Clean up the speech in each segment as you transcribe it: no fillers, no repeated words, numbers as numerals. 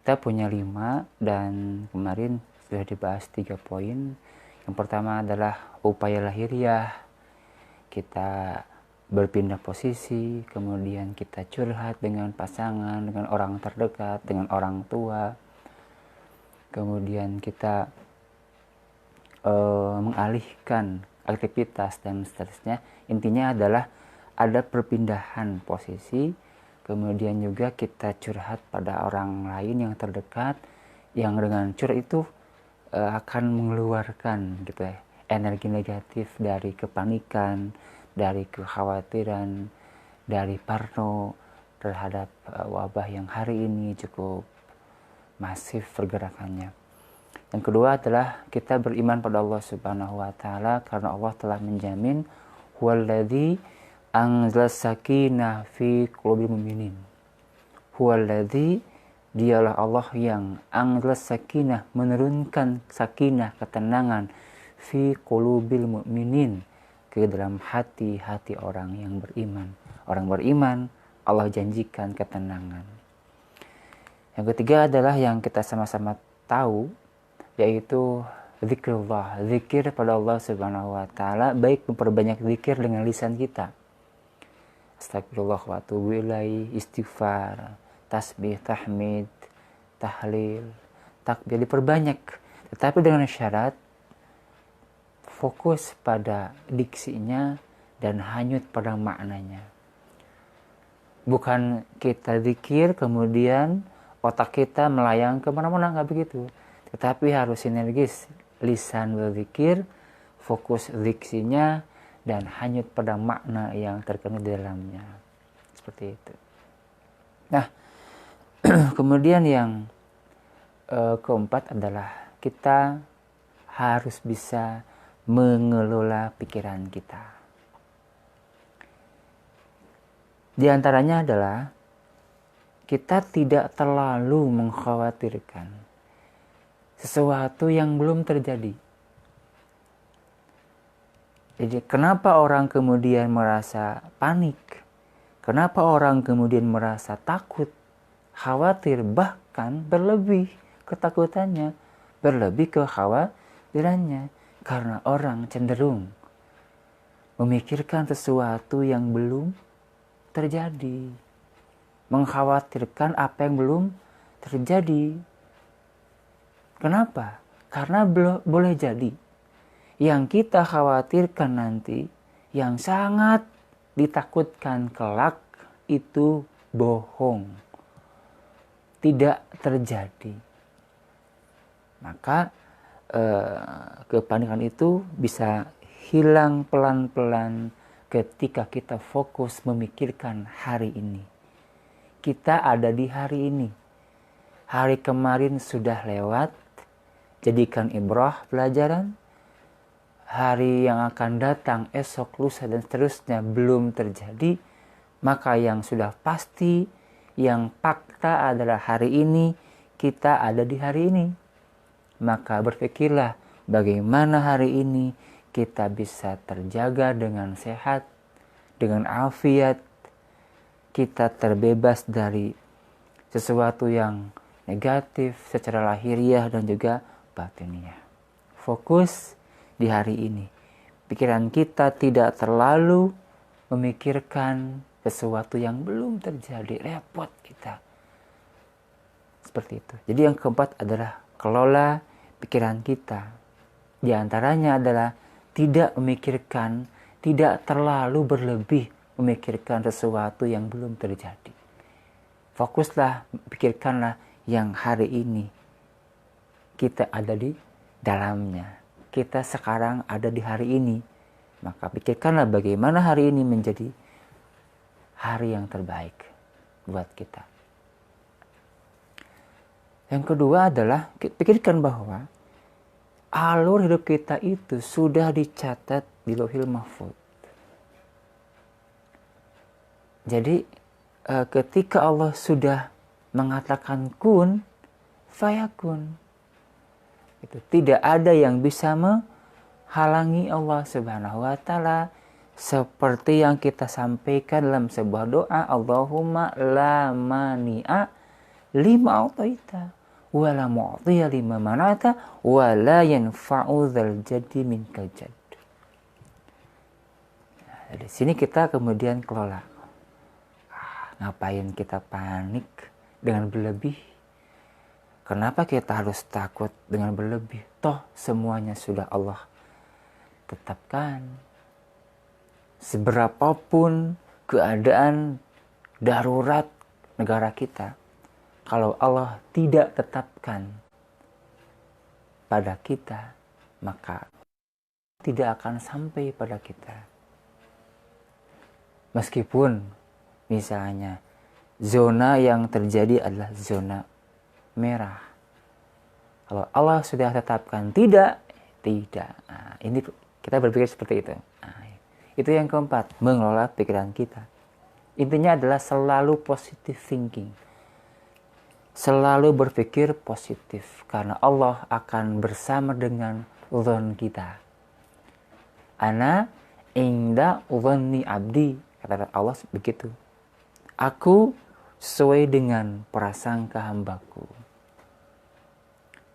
Kita punya 5 dan kemarin sudah dibahas 3 poin. Yang pertama adalah upaya lahiriah. Kita berpindah posisi, kemudian kita curhat dengan pasangan, dengan orang terdekat, dengan orang tua. Kemudian kita mengalihkan aktivitas dan seterusnya. Intinya adalah ada perpindahan posisi, kemudian juga kita curhat pada orang lain yang terdekat, yang dengan curhat itu akan mengeluarkan gitu ya, energi negatif dari kepanikan, dari kekhawatiran, dari parno terhadap wabah yang hari ini cukup masif pergerakannya. Yang kedua adalah kita beriman pada Allah Subhanahu wa taala, karena Allah telah menjamin huwallazi anzala sakinah fi qulubil mu'minin. Huwallazi, dialah Allah yang anzala sakinah, menurunkan sakinah, ketenangan, fi qulubil mu'minin, ke dalam hati-hati orang yang beriman. Orang beriman Allah janjikan ketenangan. Yang ketiga adalah yang kita sama-sama tahu, yaitu zikrullah, zikir pada Allah Subhanahu wa taala, baik memperbanyak zikir dengan lisan kita. Astagfirullah wa atubu ilaih, istighfar, tasbih, tahmid, tahlil, takbir diperbanyak, tetapi dengan syarat fokus pada diksinya dan hanyut pada maknanya. Bukan kita zikir kemudian otak kita melayang kemana-mana, nggak begitu. Tetapi harus sinergis, lisan berzikir, fokus diksinya, dan hanyut pada makna yang terkandung di dalamnya. Seperti itu. Nah, kemudian yang keempat adalah kita harus bisa mengelola pikiran kita. Di antaranya adalah kita tidak terlalu mengkhawatirkan sesuatu yang belum terjadi. Jadi kenapa orang kemudian merasa panik? Kenapa orang kemudian merasa takut, khawatir, bahkan berlebih ketakutannya, berlebih kekhawatirannya? Karena orang cenderung memikirkan sesuatu yang belum terjadi, mengkhawatirkan apa yang belum terjadi. Kenapa? Karena boleh jadi yang kita khawatirkan nanti, yang sangat ditakutkan kelak, itu bohong, tidak terjadi. Maka kepanikan itu bisa hilang pelan-pelan ketika kita fokus memikirkan hari ini. Kita ada di hari ini. Hari kemarin sudah lewat, jadikan ibrah, pelajaran. Hari yang akan datang, esok, lusa, dan seterusnya belum terjadi. Maka yang sudah pasti, yang fakta adalah hari ini, kita ada di hari ini. Maka berpikirlah bagaimana hari ini kita bisa terjaga dengan sehat, dengan afiat, kita terbebas dari sesuatu yang negatif secara lahiriah dan juga batiniah. Fokus di hari ini. Pikiran kita tidak terlalu memikirkan sesuatu yang belum terjadi, repot kita. Seperti itu. Jadi yang keempat adalah kelola pikiran kita. Di antaranya adalah tidak memikirkan, tidak terlalu berlebih memikirkan sesuatu yang belum terjadi. Fokuslah, pikirkanlah yang hari ini kita ada di dalamnya. Kita sekarang ada di hari ini. Maka pikirkanlah bagaimana hari ini menjadi hari yang terbaik buat kita. Yang kedua adalah pikirkan bahwa alur hidup kita itu sudah dicatat di Lauhil Mahfuz. Jadi ketika Allah sudah mengatakan kun, fayakun. Itu tidak ada yang bisa menghalangi Allah Subhanahu wa taala, seperti yang kita sampaikan dalam sebuah doa, Allahumma la mani'a lima a'taita wa la mu'tiya lima mana'ta wa la yanfa'u dzal jaddi minkal jadd. Nah, di sini kita kemudian kelola. Ngapain kita panik dengan berlebih? Kenapa kita harus takut dengan berlebih? Toh semuanya sudah Allah tetapkan. Seberapapun keadaan darurat negara kita, kalau Allah tidak tetapkan pada kita, maka tidak akan sampai pada kita. Meskipun misalnya zona yang terjadi adalah zona merah, kalau Allah sudah tetapkan tidak. Nah, ini kita berpikir seperti itu. Nah, itu yang keempat, mengelola pikiran kita. Intinya adalah selalu positive thinking. Selalu berpikir positif. Karena Allah akan bersama dengan dzon kita. Ana inda dzonni abdi. Kata Allah begitu. Aku sesuai dengan prasangka hambaku.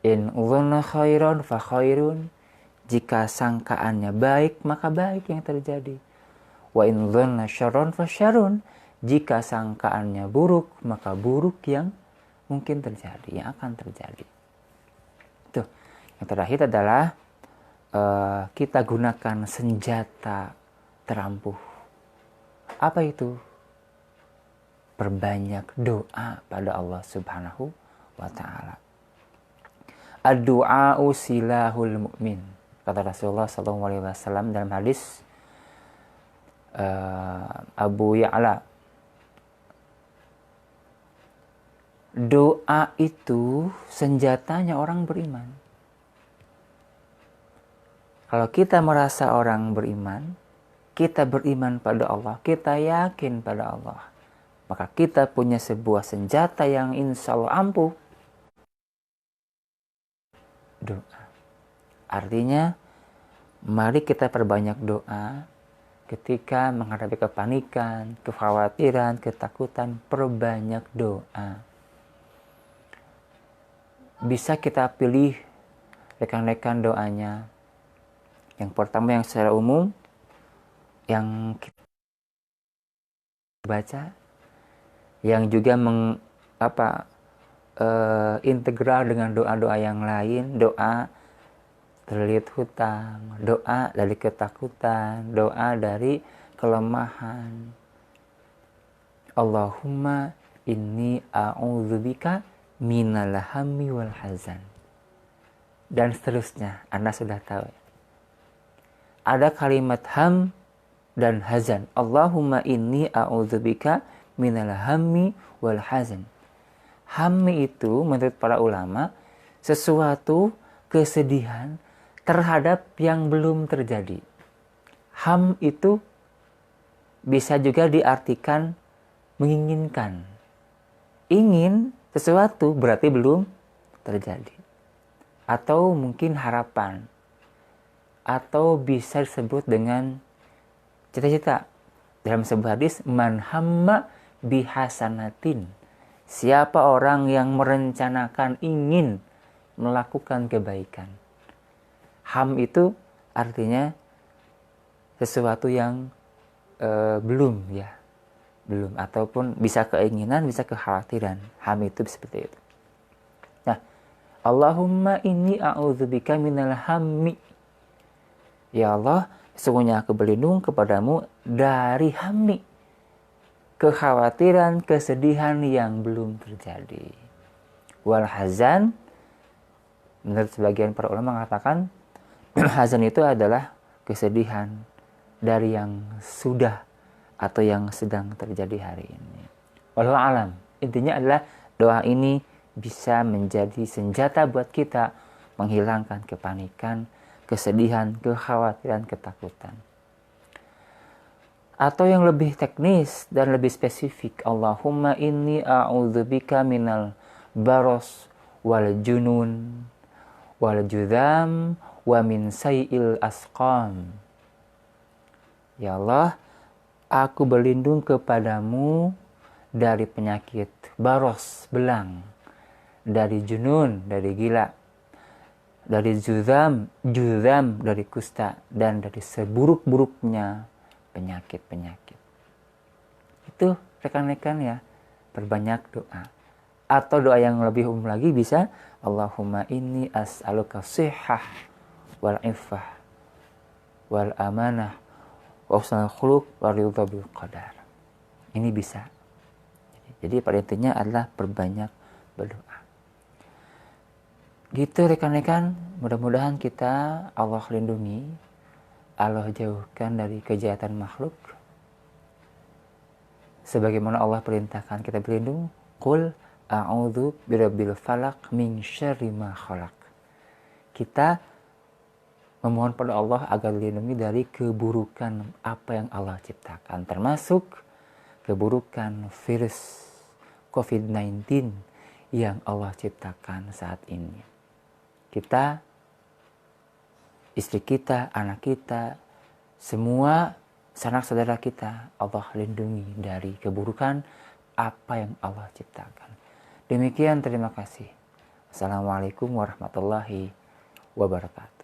In dzonna khairan fa khairun. Jika sangkaannya baik, maka baik yang terjadi. Wa in dzonna syarrun fa syarrun. Jika sangkaannya buruk, maka buruk yang mungkin terjadi, yang akan terjadi. Tuh, yang terakhir adalah kita gunakan senjata terampuh. Apa itu? Perbanyak doa pada Allah Subhanahu wa ta'ala. Ad-du'a'u silahul mu'min. Kata Rasulullah SAW dalam hadis Abu Ya'la. Doa itu senjatanya orang beriman. Kalau kita merasa orang beriman, kita beriman pada Allah, kita yakin pada Allah, maka kita punya sebuah senjata yang insya Allah ampuh. Doa. Artinya, mari kita perbanyak doa ketika menghadapi kepanikan, kekhawatiran, ketakutan, perbanyak doa. Bisa kita pilih rekan-rekan doanya. Yang pertama yang secara umum, yang kita baca, yang juga integral dengan doa-doa yang lain, doa terlilit hutang, doa dari ketakutan, doa dari kelemahan. Allahumma inni a'udzubika minal hammi wal hazan. Dan seterusnya, Anda sudah tahu. Ada kalimat ham dan hazan. Allahumma inni a'udzubika minal hammi wal hazan. Hammi itu menurut para ulama sesuatu kesedihan terhadap yang belum terjadi. Ham itu bisa juga diartikan menginginkan. Ingin sesuatu berarti belum terjadi. Atau mungkin harapan. Atau bisa disebut dengan cita-cita. Dalam sebuah hadis, man hamma bihasanatin. Siapa orang yang merencanakan ingin melakukan kebaikan. Ham itu artinya sesuatu yang belum ya. Belum, ataupun bisa keinginan, bisa kekhawatiran. Ham itu seperti itu. Nah, Allahumma inni a'udzubika minal hammi. Ya Allah, sesungguhnya aku berlindung kepadamu dari hammi. Kekhawatiran, kesedihan yang belum terjadi. Wal hazan, menurut sebagian para ulama mengatakan, hazan itu adalah kesedihan dari yang sudah atau yang sedang terjadi hari ini. Wallahu alam. Intinya adalah doa ini bisa menjadi senjata buat kita menghilangkan kepanikan, kesedihan, kekhawatiran, ketakutan. Atau yang lebih teknis dan lebih spesifik, Allahumma inni a'udzubika minal baros wal junun wal judham wa min sayil asqam. Ya Allah, aku berlindung kepadamu dari penyakit baros, belang, dari junun, dari gila, dari juzam, dari kusta, dan dari seburuk-buruknya penyakit-penyakit. Itu rekan-rekan ya, perbanyak doa. Atau doa yang lebih umum lagi bisa, Allahumma inni as'aluka sihhah wal iffah wal amanah wa husnul khuluq wa ridha bil qadar. Ini bisa. Jadi pada intinya adalah perbanyak berdoa. Gitu rekan-rekan, mudah-mudahan kita Allah lindungi, Allah jauhkan dari kejahatan makhluk. Sebagaimana Allah perintahkan kita berlindung, qul a'udzu birabbil falaq min syarri ma khalaq. Kita memohon pada Allah agar dilindungi dari keburukan apa yang Allah ciptakan, termasuk keburukan virus COVID-19 yang Allah ciptakan saat ini. Kita, istri kita, anak kita, semua sanak saudara kita, Allah lindungi dari keburukan apa yang Allah ciptakan. Demikian, terima kasih. Assalamualaikum warahmatullahi wabarakatuh.